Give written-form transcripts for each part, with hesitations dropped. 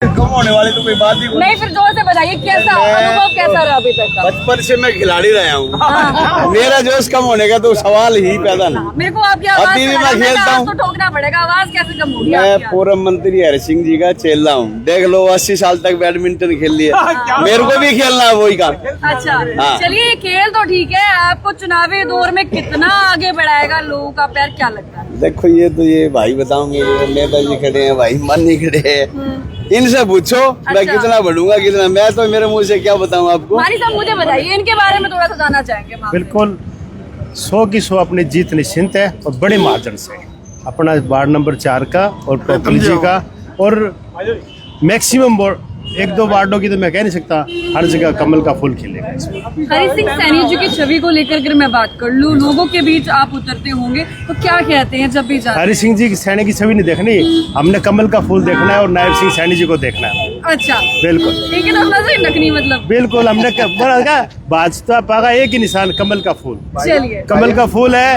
कम होने वाली तो कोई बात नहीं, फिर जोर से बताइए कैसा अनुभव कैसा रहा अभी तक का? बचपन से मैं खिलाड़ी रहा हूँ। मेरा जोश कम होने का तो सवाल ही पैदा नहीं। मेरे को आपकी आवाज अभी भी मैं खेलता हूँ। तो ठोकना पड़ेगा, आवाज कैसे कम होगी? मैं पूर्व मंत्री हरि सिंह जी का चेला हूँ। देख लो 80 साल तक बैडमिंटन खेल लिया, मेरे को भी खेलना है वही काम। अच्छा हाँ। चलिए, खेल तो ठीक है, आपको चुनावी दौर में कितना आगे बढ़ाएगा लोगों का प्यार, क्या लगता है? देखो ये भाई बताऊंगे, नेताजी खड़े हैं, भाई मानी खड़े हैं, इनसे पूछो मैं कितना बढ़ूंगा कितना। मैं तो मेरे मुंह से क्या बताऊं आपको। मानी साहब मुझे बताइए इनके बारे में थोड़ा सा जानना चाहेंगे। बिल्कुल 100 की 100 अपनी जीत निश्चिंत है और बड़े मार्जिन से अपना वार्ड नंबर 4 का और टोपली जी का और मैक्सिमम 1-2 वार्डों की तो मैं कह नहीं सकता, हर जगह कमल का फूल खिलेगा। हरि सिंह सैनी जी की छवि को लेकर अगर मैं बात कर लूं, लोगों के बीच आप उतरते होंगे तो क्या कहते हैं जब भी जाते हैं? हरि सिंह जी की सैनी की छवि नहीं देखनी, हमने कमल का फूल देखना है और नायब सिंह सैनी जी को देखना है। अच्छा बिल्कुल ठीक है, तो नजर रखनी मतलब। बिल्कुल हमने भाजपा पागा एक ही निशान, कमल का फूल। चलिए कमल का फूल है,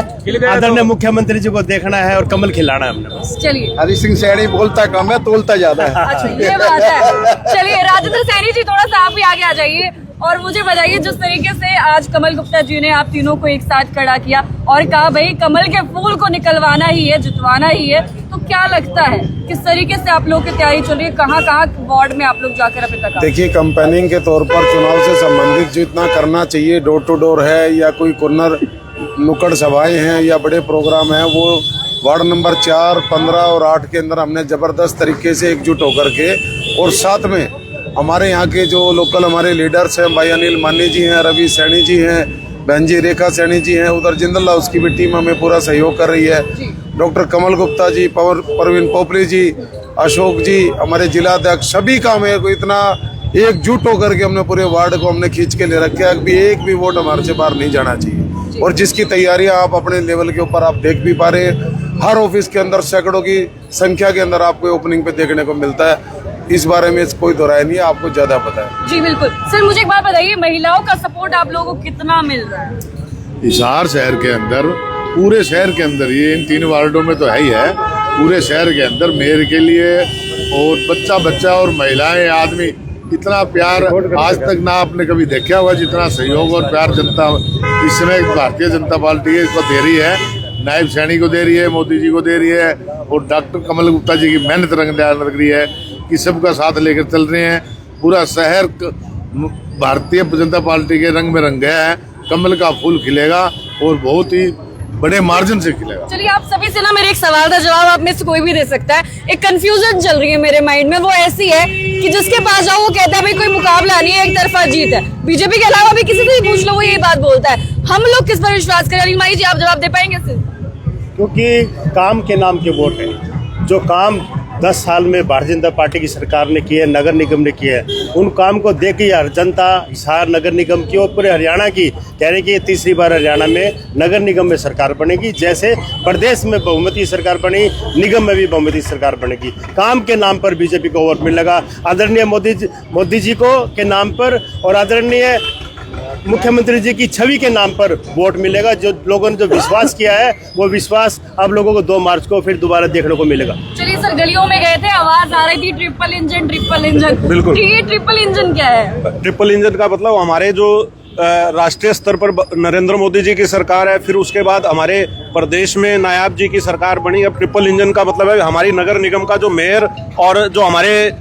आदरणीय मुख्यमंत्री जी को देखना है और कमल खिलाना है हमने बस। चलिए, हरि सिंह सैनी बोलता कम है, तोलता ज्यादा है। अच्छा ये बात है। चलिए राजेंद्र सैनी जी, थोड़ा सा आप भी आगे आ जाइए और मुझे बताइए, जिस तरीके से आज कमल गुप्ता जी ने आप तीनों को एक साथ खड़ा किया और कहा भाई कमल के फूल को निकलवाना ही है, जितवाना ही है, तो क्या लगता है किस तरीके से आप लोग की तैयारी चल रही है? कहाँ वार्ड में आप लोग जाकर अभी तक? देखिए, कैंपेनिंग के तौर पर चुनाव से संबंधित जितना करना चाहिए, डोर टू डोर है या कोई कॉर्नर नुक्कड़ सभाएं हैं या बड़े प्रोग्राम हैं, वो वार्ड नंबर 4, 15 और 8 के अंदर हमने जबरदस्त तरीके से एकजुट होकर के, और साथ में हमारे यहाँ के जो लोकल हमारे लीडर्स हैं, भाई अनिल मानी जी हैं, रवि सैनी जी हैं, बहन जी रेखा सैनी जी हैं, उधर जिंदल हाउस की भी टीम हमें पूरा सहयोग कर रही है। डॉक्टर कमल गुप्ता जी, परवीन पोपली जी, अशोक जी, हमारे जिलाध्यक्ष, सभी का हमें को इतना एकजुट होकर के हमने पूरे वार्ड को हमने खींच के ले रखा है कि एक भी वोट हमारे से बाहर नहीं जाना चाहिए। और जिसकी तैयारियां आप अपने लेवल के ऊपर आप देख भी पा रहे हैं, हर ऑफिस के अंदर सैकड़ों की संख्या के अंदर आपको ओपनिंग पे देखने को मिलता है। इस बारे में कोई दोहराय नहीं है, आपको ज्यादा पता है। जी बिल्कुल। सर मुझे एक बात बताइए, महिलाओं का सपोर्ट आप लोगों को कितना मिल रहा है? हिसार शहर के अंदर, पूरे शहर के अंदर, ये इन 3 वार्डों में तो है ही है, पूरे शहर के अंदर मेयर के लिए और बच्चा और महिलाएं, आदमी, इतना प्यार आज तक ना आपने कभी देखा हुआ, जितना सहयोग और प्यार जनता इस समय भारतीय जनता पार्टी इसको दे रही है। नायब सैनी को दे रही है, मोदी जी को दे रही है, और डॉक्टर कमल गुप्ता जी की मेहनत रंग लग रही है कि सबका साथ लेकर चल रहे हैं। पूरा शहर भारतीय जनता पार्टी के रंग में रंग गया है। कमल का फूल खिलेगा और बहुत ही बड़े मार्जिन से खिलेगा। चलिए, आप सभी से ना मेरे एक सवाल का जवाब आप में से कोई भी दे सकता है। एक कंफ्यूजन चल रही है मेरे माइंड में, वो ऐसी है कि जिसके पास जाओ वो कहता है भाई कोई मुकाबला नहीं है, एक तरफा जीत है। बीजेपी के अलावा भी किसी से भी पूछ लो वो यही बात बोलता है। हम लोग किस पर विश्वास करें? अनिल माई जी, आप जवाब दे पाएंगे सिर्फ? क्योंकि काम के नाम के वोट है। जो काम 10 साल में भारतीय जनता पार्टी की सरकार ने किए, नगर निगम ने किए, उन काम को देख के यार जनता हिसार नगर निगम की और पूरे हरियाणा की कह रही कि तीसरी बार हरियाणा में नगर निगम में सरकार बनेगी। जैसे प्रदेश में बहुमती सरकार बनी, निगम में भी बहुमती सरकार बनेगी। काम के नाम पर बीजेपी को वोट मिलेगा, आदरणीय मोदी जी को के नाम पर और आदरणीय मुख्यमंत्री जी की छवि के नाम पर वोट मिलेगा। जो लोगों ने जो विश्वास किया है, वो विश्वास अब लोगों को 2 मार्च को फिर दोबारा देखने को मिलेगा। चलिए सर, गलियों में गए थे, आवाज आ रही थी ट्रिपल इंजन। बिल्कुल। ये ट्रिपल इंजन क्या है? ट्रिपल इंजन का मतलब हमारे जो राष्ट्रीय स्तर पर नरेंद्र मोदी जी की सरकार है, फिर उसके बाद हमारे प्रदेश में नायाब जी की सरकार बनी। अब ट्रिपल इंजन का मतलब है हमारी नगर निगम का जो मेयर और जो हमारे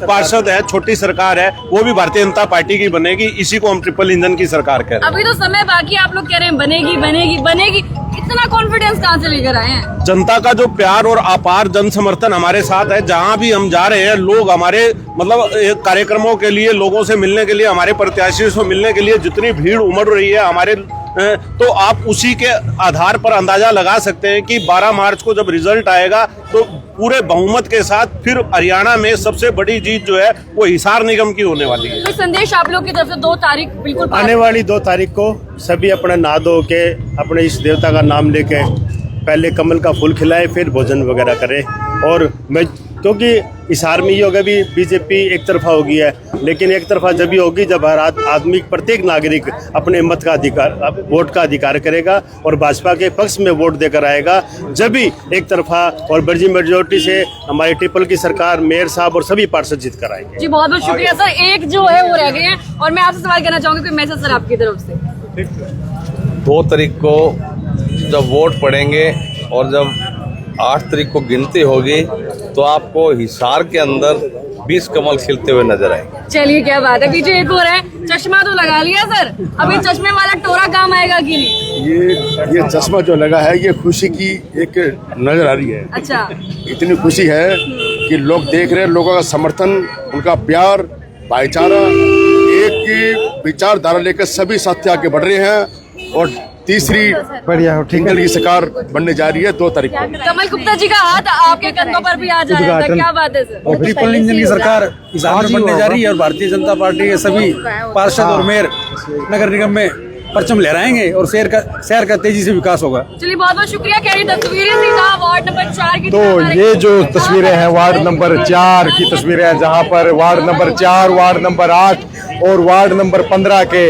पार्षद है, छोटी सरकार है, वो भी भारतीय जनता पार्टी की बनेगी। इसी को हम ट्रिपल इंजन की सरकार कह रहे हैं। अभी तो समय बाकी, आप लोग कह रहे हैं बनेगी बनेगी बनेगी, इतना कॉन्फिडेंस कहाँ से लेकर आए हैं? जनता का जो प्यार और अपार जन समर्थन हमारे साथ है। जहां भी हम जा रहे हैं, लोग हमारे मतलब कार्यक्रमों के लिए, लोगों से मिलने के लिए, हमारे प्रत्याशियों से मिलने के लिए जितनी भीड़ उमड़ रही है हमारे, तो आप उसी के आधार पर अंदाजा लगा सकते हैं कि 12 मार्च को जब रिजल्ट आएगा तो पूरे बहुमत के साथ फिर हरियाणा में सबसे बड़ी जीत जो है वो हिसार निगम की होने वाली है। कोई संदेश आप लोग की तरफ से? 2 तारीख बिल्कुल आने वाली 2 तारीख को सभी अपना नहा धो के अपने इस देवता का नाम लेके पहले कमल का फूल खिलाए, फिर भोजन वगैरह करे। और मैं क्योंकि हिसार में ही होगा भी बीजेपी एक तरफा हो गई है, लेकिन एक तरफा जब भी होगी जब हर आदमी, प्रत्येक नागरिक अपने मत का अधिकार, वोट का अधिकार करेगा और भाजपा के पक्ष में वोट देकर आएगा, जब भी एक तरफा और बड़ी मेजोरिटी से हमारी ट्रिपल की सरकार, मेयर साहब और सभी पार्षद जीत कर आएंगे। जी बहुत बहुत शुक्रिया सर। एक जो है वो रह गए हैं और मैं आपसे सवाल करना चाहूंगी, कोई मैसेज सर आपकी तरफ से? 2 तारीख को जब वोट पड़ेंगे और जब 8 तारीख को गिनती होगी तो आपको हिसार के अंदर 20 कमल खिलते हुए नजर आएंगे। चलिए क्या बात है। पीछे एक और है, चश्मा तो लगा लिया सर, अभी चश्मे वाला टोरा काम आएगा कि नहीं? ये चश्मा जो लगा है ये खुशी की एक नजर आ रही है। अच्छा, इतनी खुशी है कि लोग देख रहे हैं, लोगों का समर्थन, उनका प्यार, भाईचारा, एक विचारधारा लेकर सभी साथी आगे बढ़ रहे हैं और तीसरी बढ़िया टिंगल की सरकार बनने जा रही है 2 तारीख को। कमल गुप्ता जी का हाथ आपके कंधों पर भी आ जाएगा, क्या बात है सर? और ट्रिपल इंजन की सरकार हिसार में बनने जा रही है और भारतीय जनता पार्टी के सभी पार्षद और मेयर नगर निगम में परचम लहराएंगे और शहर का तेजी से विकास होगा। चलिए बहुत बहुत शुक्रिया। कह रही तस्वीरें सीधा वार्ड नंबर 4 की। तो ये जो तस्वीरें हैं वार्ड नंबर 4 की तस्वीरें हैं, जहां पर वार्ड नंबर 4, वार्ड नंबर 8 और वार्ड नंबर 15 के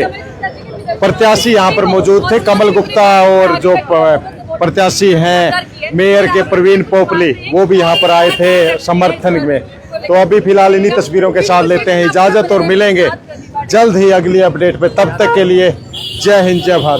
प्रत्याशी यहाँ पर मौजूद थे। कमल गुप्ता और जो प्रत्याशी हैं मेयर के प्रवीण पोपली, वो भी यहाँ पर आए थे समर्थन में। तो अभी फिलहाल इन्हीं तस्वीरों के साथ लेते हैं इजाजत और मिलेंगे जल्द ही अगली अपडेट पे। तब तक के लिए जय हिंद, जय भारत।